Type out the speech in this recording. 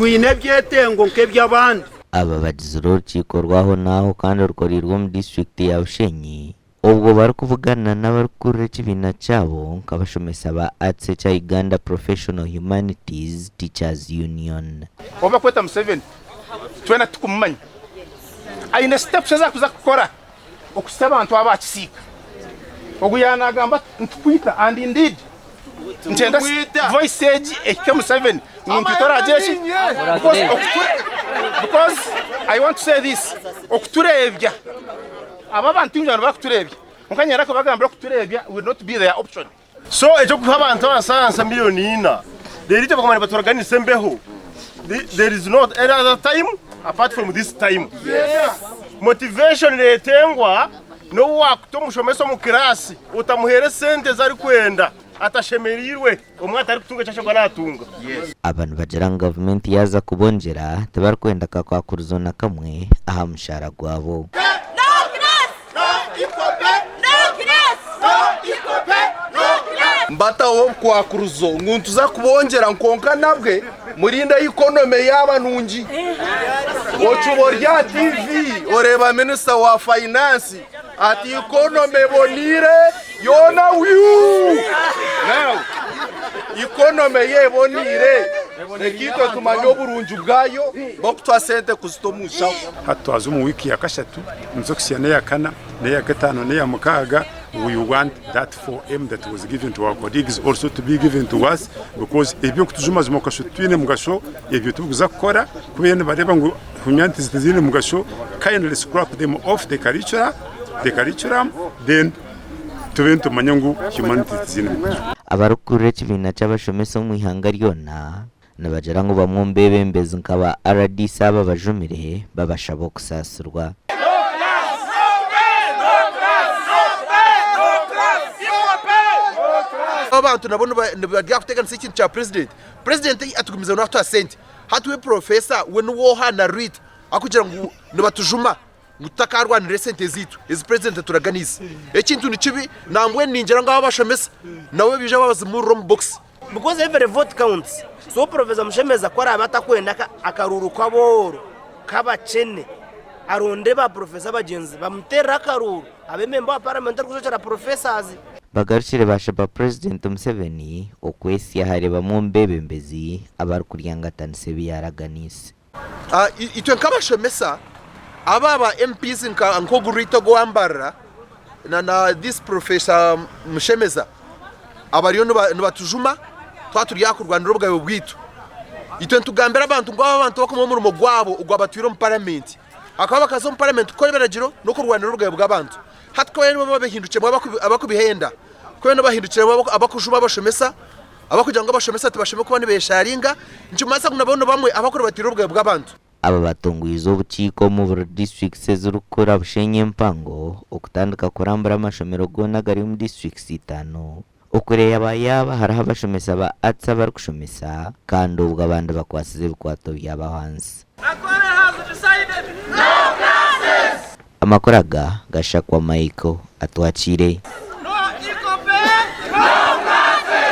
twine byetengo nk'eby'abandi. Aba bagize urukiko rwaho naho kandi rukorerwa mu district ya Bushenyi ubwo bari kuvugana n'abarukuru cy'ibina cyabo nk'abashomesa ba ATSE cya Uganda Professional Humanities Teachers Union. Oba kweta Museveni twena tukumanya aine steps zakuza kukora okusaba abantu abakisika oguyanagamba ntukwita and indeed ntenda voice age ekyo Museveni ntutora ajeshi because I want to say this okuturebya aba bantu njana bakuturebya nkanyera ko bagamba okuturebya will not be their option. So ejo kuha abantu basansa miliyoni 4 derite bakamana batorganize mbeho. There is not any other time apart from this time. Yes. Motivation letengwa no wakuto mushomesa mu class utamuhere sente zari kwenda atashemerirwe umwata ari kutunga cyashobwa natunga. Yes. Abantu bajara government yaza kubonjera tabar kwenda kakwakuruzo na kamwe aha mushara gwabo. Mbata wo kwakuruzo nguntu za kubongera nkonka nabwe murinda economy y'abanungi. Ochuborya TV oreba minister wa finance ati economy bonire yona wiu. Now economy ye bonire ekito tumanyo burunju bwayo bokutwa sente kuzitomusha. Hatwazo mu wiki ya kashatu nzokisiane ya kana ne ya gatano ne ya mukaga. We want that 4M that was given to our colleagues also to be given to us, because ebyo kutujuma zimokasho twine mugasho ebyo tubuza gukora kubene bareba ngo humanities zine mugasho kindly scrap them off the curriculum then tubento manyangu humanities zine. Abarukure kibina cy'abashomesa mu ihanga ryona nabajara ngo bamwombe mbeze nkaba RDC aba bajumire babashabo kusasirwa. Abantu nabone bagiye kutegana ikintu cya president atugumiza no atwa sente hatuwe professor we no hana read akugira ngo nibatujuma ngutakarwanire sente zitu is president turaganiza ekintu ni kibi nambwe ninjira ngaho Abashomesa nawe bije babaza mu room box because every vote counts. So Professor Mushemeza kwara abatakwenda akaruru kwaboro kabacene aronde ba professor bagenzi bamutera akaruru abememba ba parliament kuzocara professors bagarukire bashaba President Museveni okwesi yahareba mu mbebembezi abarukuryangatanise biyaraganise. Itwe nk'Abashomesa ababa MPs nkogurito go Mbarara na this Professor Mushemeza abariyo nibatujuma twaturi yakurwanira ubwawe bwitu. Itwe ntugambera abantu ngo abantu bakoma mu rumo gwabo ugwabatwira mu parliament akaba bakazo mu parliament ko beragiro no kurwanira ubwawe bw'abantu hatwaye nibo babihindukye abakubihenda kweno bahindukira abakujuma Abashomesa abakugira ngo Abashomesa tubashime kuba nibesharinga njumasa kunabona bamwe abakora batira ubwawe bw'abantu. Aba batunguyizo bukiko mu district z'urukora Bushenyi empango okutandika kurambara amashomero gonagari mu district 5 okure yaba haraho Abashomesa ba ATSE bari kushomesa kandi ubwo abandi bakwasize bikwato byaba hanze. Amakoraga gashakwa Michael atwachire.